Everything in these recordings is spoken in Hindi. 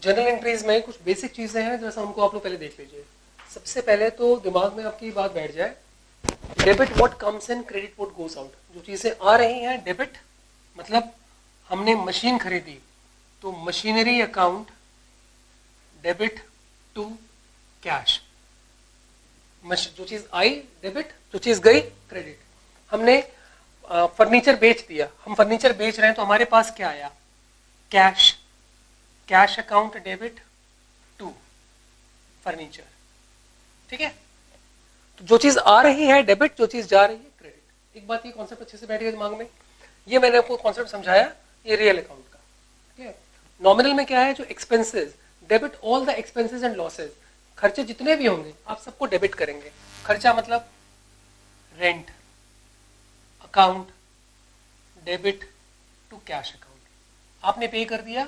जर्नल एंट्रीज में कुछ बेसिक चीजें हैं जैसा हमको आप लोग पहले देख लीजिए। सबसे पहले तो दिमाग में आपकी बात बैठ जाए, debit what comes in, credit what goes out. जो चीजें आ रही हैं डेबिट मतलब हमने मशीन खरीदी तो machinery account debit to cash. जो चीज आई डेबिट, जो चीज गई क्रेडिट। हमने फर्नीचर बेच दिया, हम फर्नीचर बेच रहे हैं तो हमारे पास क्या आया, cash. Cash account debit to furniture. ठीक है, तो जो चीज आ रही है डेबिट, जो चीज जा रही है क्रेडिट। एक बात ये कॉन्सेप्ट अच्छे से बैठ गया दिमाग में, ये मैंने आपको कॉन्सेप्ट समझाया, ये रियल अकाउंट का। ठीक है, नॉमिनल में क्या है, जो expenses, debit all the expenses and losses. खर्चे जितने भी होंगे आप सबको डेबिट करेंगे। खर्चा मतलब rent account debit to cash account. आपने पे कर दिया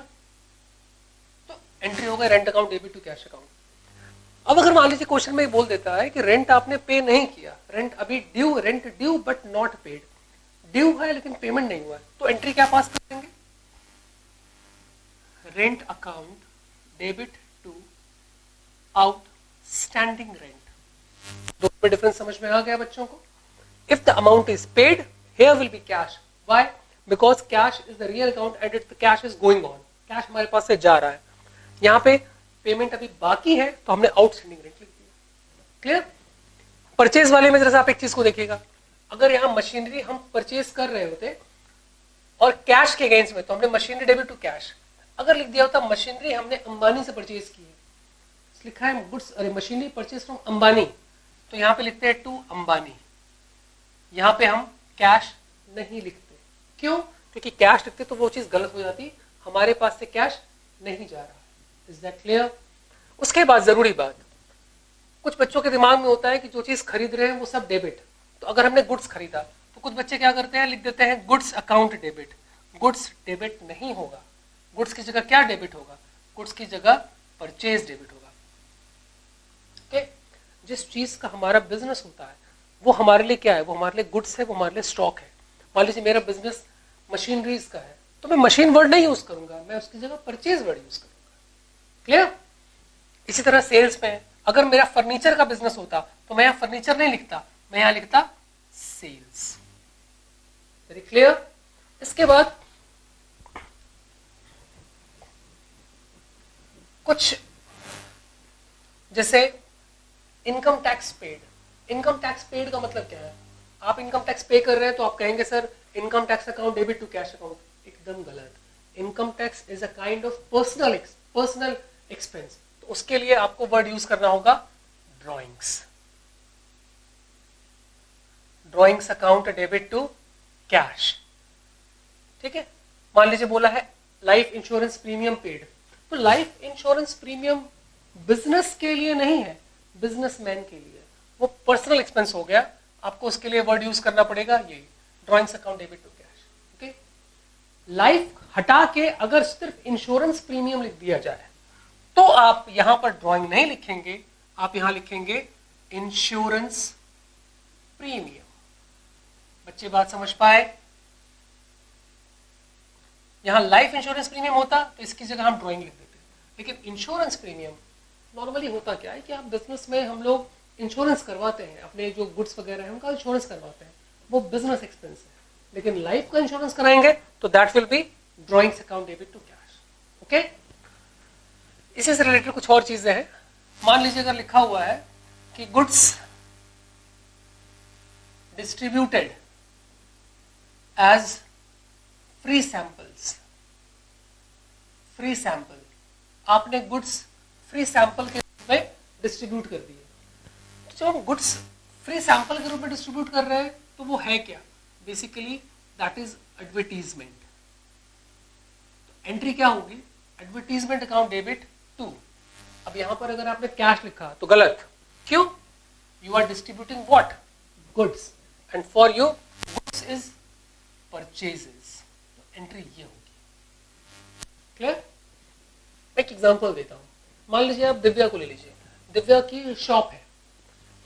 तो एंट्री हो गई rent account debit to cash account. अब अगर मान लीजिए क्वेश्चन में बोल देता है कि रेंट आपने पे नहीं किया, रेंट अभी due, rent due but not paid, due है लेकिन पेमेंट नहीं हुआ है, तो एंट्री क्या पास करेंगे, rent account debit to outstanding rent. दो में डिफरेंस समझ में आ गया बच्चों को। If the amount is paid, here will be cash. Why? Because cash is the real account and it the cash is going on. Cash हमारे पास से जा रहा है। यहाँ पे पेमेंट अभी बाकी है तो हमने आउटस्टैंडिंग रेंट लिख दिया। क्लियर? परचेज वाले में जरा आप एक चीज को देखिएगा, अगर यहाँ मशीनरी हम परचेज कर रहे होते और कैश के अगेंस्ट में, तो हमने मशीनरी डेबिट टू कैश। अगर लिख दिया होता मशीनरी हमने अंबानी से परचेज की है, लिखा है गुड्स, अरे मशीनरी परचेज फ्रॉम अंबानी, तो यहाँ पे लिखते हैं टू अंबानी। यहाँ पे हम कैश नहीं लिखते। क्यों? क्योंकि कैश लिखते तो वो चीज गलत हो जाती, हमारे पास से कैश नहीं जा रहा। Is that clear? उसके बाद जरूरी बात, कुछ बच्चों के दिमाग में होता है कि जो चीज खरीद रहे हैं वो सब डेबिट। तो अगर हमने गुड्स खरीदा तो कुछ बच्चे क्या करते हैं, लिख देते हैं goods account debit. Goods debit नहीं होगा। गुड्स की जगह क्या डेबिट होगा, गुड्स की जगह परचेज डेबिट होगा। ओके, जिस चीज का हमारा बिजनेस होता है वो हमारे लिए क्या है, वो हमारे लिए गुड्स है, वो हमारे लिए स्टॉक है। मान लीजिए मेरा बिजनेस मशीनरीज का है तो मैं मशीन वर्ड नहीं यूज करूंगा, मैं उसकी जगह परचेज वर्ड यूज करूंगा। क्लियर? इसी तरह सेल्स में अगर मेरा फर्नीचर का बिजनेस होता तो मैं यहाँ फर्नीचर नहीं लिखता, मैं यहाँ लिखता सेल्स। Very clear? इसके बाद कुछ जैसे income tax paid. Income tax paid का मतलब क्या है, आप इनकम टैक्स पे कर रहे हैं तो आप कहेंगे sir income tax account debit to cash account. एकदम गलत। Income tax is a kind of personal expense, तो उसके लिए आपको वर्ड यूज करना होगा drawings. Drawings account debit to cash. ठीक है, मान लीजिए बोला है लाइफ इंश्योरेंस प्रीमियम पेड, तो लाइफ इंश्योरेंस प्रीमियम बिजनेस के लिए नहीं है, बिजनेसमैन के लिए, वो पर्सनल एक्सपेंस हो गया। आपको उसके लिए वर्ड यूज करना पड़ेगा यही, drawings account debit to cash. Okay, life हटा के अगर सिर्फ इंश्योरेंस प्रीमियम लिख दिया जाए तो आप यहां पर ड्रॉइंग नहीं लिखेंगे, आप यहां लिखेंगे इंश्योरेंस प्रीमियम। बच्चे बात समझ पाए? यहां लाइफ इंश्योरेंस प्रीमियम होता तो इसकी जगह हम ड्रॉइंग लिख देते, लेकिन इंश्योरेंस प्रीमियम नॉर्मली होता क्या है कि आप बिजनेस में हम लोग इंश्योरेंस करवाते हैं, अपने जो गुड्स वगैरह है उनका इंश्योरेंस करवाते हैं, वो बिजनेस एक्सपेंस है। लेकिन लाइफ का इंश्योरेंस कराएंगे तो that will be drawings account debit to cash. Okay, इसी से रिलेटेड कुछ और चीजें हैं। मान लीजिए अगर लिखा हुआ है कि goods distributed as free samples. Free sample, आपने गुड्स फ्री सैंपल के रूप में डिस्ट्रीब्यूट कर दिए। तो जब हम गुड्स फ्री सैंपल के रूप में डिस्ट्रीब्यूट कर रहे हैं तो वो है क्या, बेसिकली दैट इज एडवर्टीजमेंट। तो एंट्री क्या होगी, एडवर्टीजमेंट अकाउंट डेबिट टू। अब यहां पर अगर आपने कैश लिखा तो गलत। क्यों? You are distributing what, goods, and for you goods is purchases, तो एंट्री ये होगी। क्लियर? एक एग्जांपल देता हूं। मान लीजिए आप दिव्या को ले लीजिए, दिव्या की शॉप है।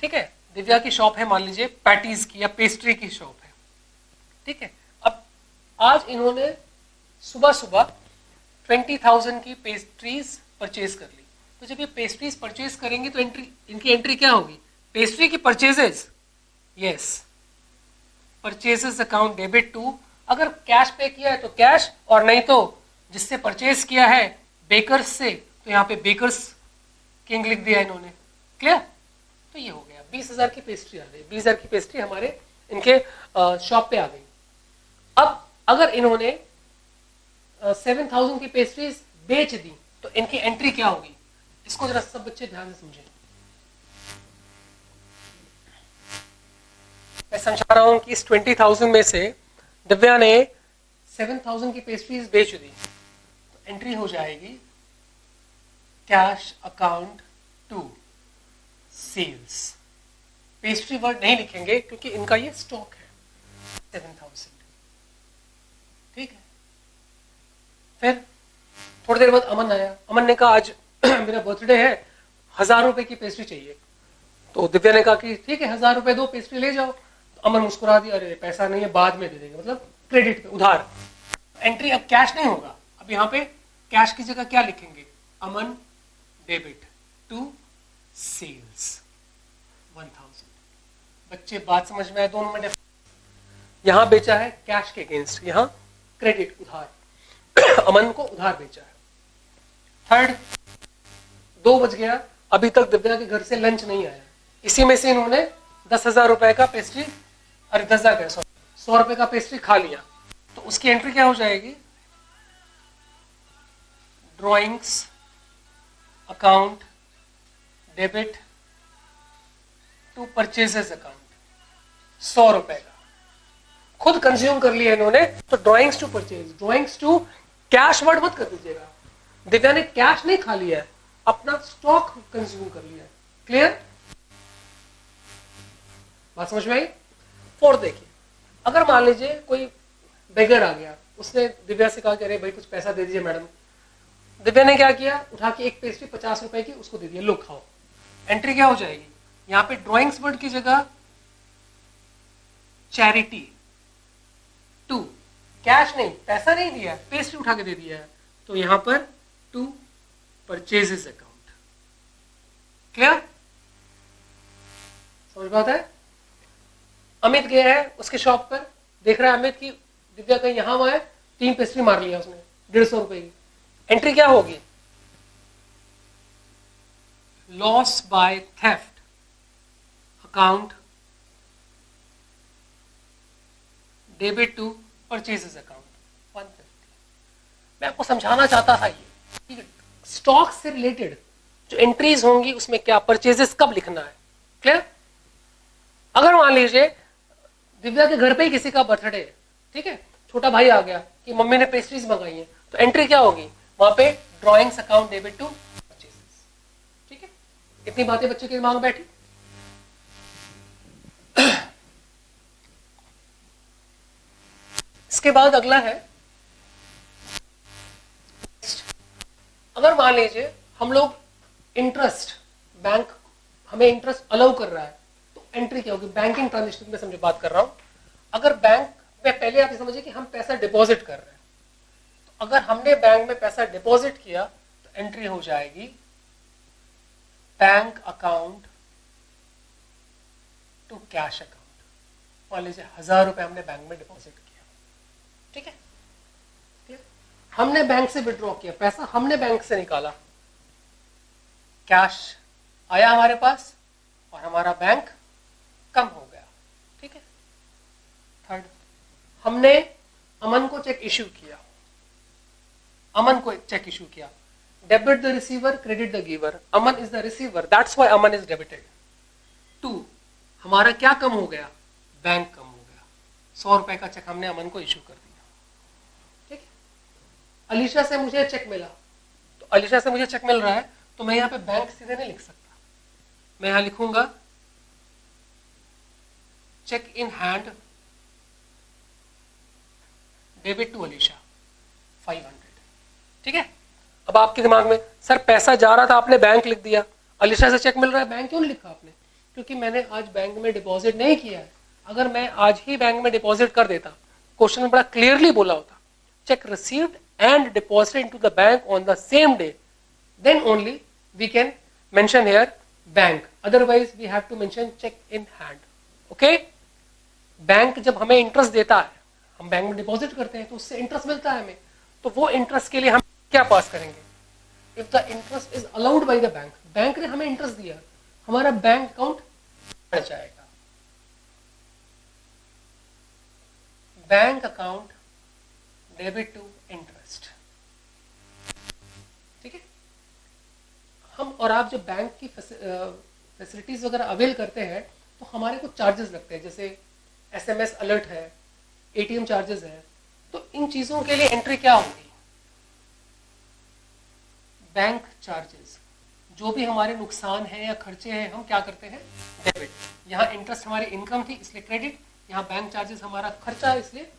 ठीक है, दिव्या की शॉप है, मान लीजिए पैटीज की या पेस्ट्री की शॉप है। ठीक है, अब आज इन्होंने सुबह सुबह 20,000 की पेस्ट्रीज परचेज कर ली। तो जब ये पेस्ट्रीज परचेज करेंगे तो इनकी एंट्री क्या होगी? पेस्ट्री की purchases, yes, purchases account debit to, अगर कैश पे किया है तो कैश, और नहीं तो जिससे परचेज किया है बेकर्स से, तो यहाँ पे बेकर्स किंग लिख दिया इन्होंने। क्लियर? तो ये हो गया 20,000 की पेस्ट्री आ गई, 20,000 की पेस्ट्री हमारे इनके शॉप पे आ गई। अब अगर इन्होंने 7,000 की पेस्ट्रीज बेच दी तो इनकी एंट्री क्या होगी? इसको जरा सब बच्चे ध्यान से समझें। मैं समझा रहा हूं कि इस 20,000 में से दिव्या ने 7,000 की पेस्ट्रीज बेच दी, तो एंट्री हो जाएगी cash account to sales. Pastry word नहीं लिखेंगे क्योंकि इनका ये स्टॉक है 7,000। ठीक है। फिर थोड़ी देर बाद अमन आया, अमन ने कहा आज मेरा बर्थडे है, 1,000 रुपए की पेस्ट्री चाहिए। तो दिव्या ने कहा कि ठीक है 1,000 रुपए दो, पेस्ट्री ले जाओ। तो अमन मुस्कुरा दिया, अरे पैसा नहीं है, बाद में दे देंगे, मतलब क्रेडिट पे, उधार। एंट्री अब कैश नहीं होगा, अब यहाँ पे कैश की जगह क्या लिखेंगे? अमन डेबिट टू सेल्स 1,000। बच्चे बात समझ में आए? दोनों में यहां बेचा है कैश के अगेंस्ट, यहां क्रेडिट, उधार। अमन को उधार बेचा है। थर्ड, 2 बज गया, अभी तक दिव्या के घर से लंच नहीं आया, इसी में से इन्होंने 10,000 रुपए का पेस्ट्री, अरे 10,000 का 100 रुपए का पेस्ट्री खा लिया। तो उसकी एंट्री क्या हो जाएगी? Drawings account debit to purchases account, 100 रुपए का खुद कंज्यूम कर लिया इन्होंने, तो drawings to purchase, drawings to cash word मत कर दीजिएगा। दिव्या ने कैश नहीं खा लिया है, अपना स्टॉक कंज्यूम कर लिया है। क्लियर? बात समझ में आई? फोर्थ देखिए, अगर मान लीजिए कोई बेगर आ गया, उसने दिव्या से कहा कि अरे भाई कुछ पैसा दे दीजिए मैडम। दिव्या ने क्या किया? उठा के एक पेस्ट्री 50 रुपए की उसको दे दिया, लो खाओ। एंट्री क्या हो जाएगी? यहां पे ड्रॉइंग्स वर्ड की जगह चैरिटी टू, कैश नहीं, पैसा नहीं दिया, पेस्ट्री उठा के दे दिया है, तो यहां पर टू परचेजेस अकाउंट। क्लियर? समझ बात है? अमित गया है उसके शॉप पर, देख रहा है अमित की दिव्या कहीं यहां वहां है, 3 पेस्ट्री मार लिया उसने 150 रुपए की। एंट्री क्या होगी? Loss by theft account debit to purchases account 150। मैं आपको समझाना चाहता था ये स्टॉक से रिलेटेड जो एंट्रीज होंगी उसमें क्या परचेजेस कब लिखना है। क्लियर? अगर मान लीजिए दिव्या के घर पे ही किसी का बर्थडे है, ठीक है, छोटा भाई आ गया कि मम्मी ने पेस्ट्रीज मंगाई है, तो एंट्री क्या होगी? वहां पे drawings account debit to purchases. ठीक है, इतनी बातें बच्चे के दिमाग में बैठी। इसके बाद अगला है, अगर मान लीजिए हम लोग इंटरेस्ट, बैंक हमें इंटरेस्ट अलाउ कर रहा है, तो एंट्री क्या होगी? बैंकिंग ट्रांजेक्शन में समझो बात कर रहा हूं। अगर बैंक में पहले आप समझिए कि हम पैसा डिपॉजिट कर रहे हैं, तो अगर हमने बैंक में पैसा डिपॉजिट किया तो एंट्री हो जाएगी bank account to cash account. मान लीजिए 1,000 रुपए हमने बैंक में डिपॉजिट किया, ठीक है, हमने बैंक से विड्रॉ किया, पैसा हमने बैंक से निकाला, कैश आया हमारे पास और हमारा बैंक कम हो गया। ठीक है। थर्ड, हमने अमन को चेक इश्यू किया, अमन को चेक इश्यू किया, debit the receiver credit the giver, Aman is the receiver, that's why Aman is debited. 2, हमारा क्या कम हो गया? बैंक कम हो गया, 100 रुपए का चेक हमने अमन को इश्यू कर दिया। ठीक है। अलीशा से मुझे चेक मिला, तो अलीशा से मुझे चेक मिल रहा है, तो मैं यहाँ पे बैंक सीधे नहीं लिख सकता, मैं यहां लिखूंगा cheque in hand debit to Alisha 500। ठीक है। अब आपके दिमाग में सर पैसा जा रहा था आपने बैंक लिख दिया, अलीशा से चेक मिल रहा है बैंक क्यों नहीं लिखा आपने? क्योंकि मैंने आज बैंक में डिपॉजिट नहीं किया है। अगर मैं आज ही बैंक में डिपॉजिट कर देता, क्वेश्चन में बड़ा क्लियरली बोला होता check received and deposited into the bank on the same day, then only we can mention here bank. Otherwise we have to mention check in hand. Okay? Bank जब हमें इंटरेस्ट देता है, हम बैंक में डिपॉजिट करते हैं तो उससे इंटरेस्ट मिलता है हमें, तो वो इंटरेस्ट के लिए हम क्या पास करेंगे? If the interest is allowed by the bank, bank ने हमें इंटरेस्ट दिया, हमारा बैंक अकाउंट बढ़ जाएगा. Bank account debit to interest. ठीक है. हम और आप जब बैंक की फैसिलिटीज वगैरह अवेल करते हैं तो हमारे कुछ चार्जेस लगते हैं, जैसे SMS अलर्ट है, ATM चार्जेस है. तो इन चीजों के लिए एंट्री क्या होगी? Bank charges. जो भी हमारे नुकसान है या खर्चे हैं हम क्या करते हैं? डेबिट. यहाँ इंटरेस्ट हमारी इनकम थी इसलिए क्रेडिट, यहाँ बैंक चार्जेस हमारा खर्चा है इसलिए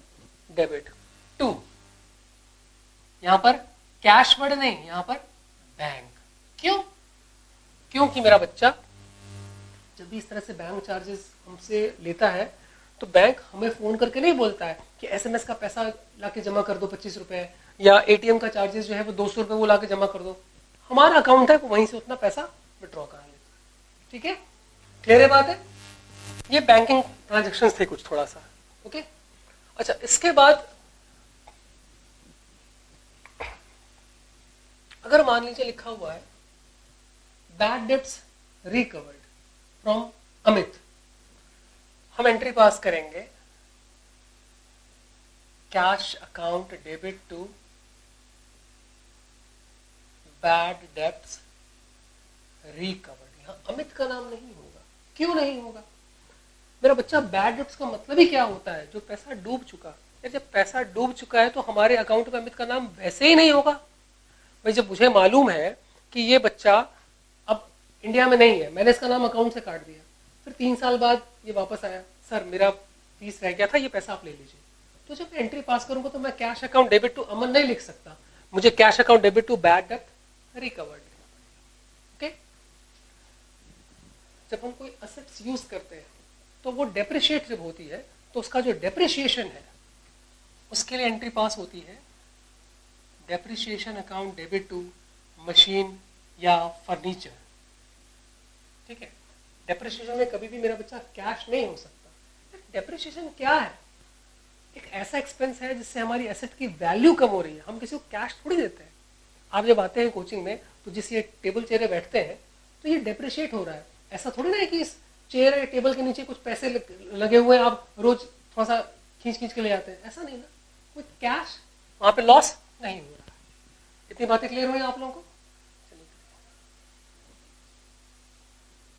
डेबिट. 2, यहाँ पर कैश वर्ड नहीं, यहाँ पर बैंक. क्यों? क्योंकि मेरा बच्चा जब भी इस तरह से बैंक चार्जेस हमसे लेता है तो बैंक हमें फोन करके नहीं बोलता है कि SMS का पैसा लाके जमा कर दो 25 रुपए, या ATM का चार्जेस जो है वो 200 रुपए वो लाके जमा कर दो. हमारा अकाउंट है वो वहीं से उतना पैसा विड्रॉ करा लेते. ठीक है, क्लियर है बात है? ये बैंकिंग ट्रांजेक्शन थे कुछ थोड़ा सा. ओके. अच्छा, इसके बाद अगर मान लीजिए लिखा हुआ है bad debts recovered from Amit, हम एंट्री पास करेंगे cash account debit to bad debts recovered. यहां अमित का नाम नहीं होगा. क्यों नहीं होगा? मेरा बच्चा बैड डेब्ट्स का मतलब ही क्या होता है? जो पैसा डूब चुका. यार जब पैसा डूब चुका है तो हमारे अकाउंट में अमित का नाम वैसे ही नहीं होगा. भाई जब मुझे मालूम है कि ये बच्चा अब इंडिया में नहीं है, मैंने इसका नाम अकाउंट से काट दिया, फिर 3 साल बाद ये वापस आया, सर मेरा फीस रह गया था, ये पैसा आप ले लीजिए. तो जब एंट्री पास करूंगा तो मैं cash account debit to Aman नहीं लिख सकता, मुझे cash account debit to bad डेब्ट रिकवर्ड. ओके. जब हम कोई असेट्स यूज करते हैं तो वो डेप्रिशिएट जब होती है तो उसका जो डेप्रिशिएशन है उसके लिए एंट्री पास होती है depreciation account debit to machine या फर्नीचर. ठीक है. डेप्रिशिएशन में कभी भी मेरा बच्चा कैश नहीं हो सकता. डेप्रिशिएशन क्या है? एक ऐसा एक्सपेंस है जिससे हमारी एसेट की वैल्यू कम हो रही है. हम किसी को कैश थोड़ी देते हैं. आप जब आते हैं कोचिंग में तो जिस ये टेबल चेयर पे बैठते हैं तो ये डेप्रिशिएट हो रहा है. ऐसा थोड़ी ना है कि इस चेयर या टेबल के नीचे कुछ पैसे लगे हुए हैं, आप रोज थोड़ा सा खींच के ले जाते हैं. ऐसा नहीं ना. कोई कैश वहां पे लॉस नहीं हो रहा. इतनी बातें क्लियर हुई आप लोगों को?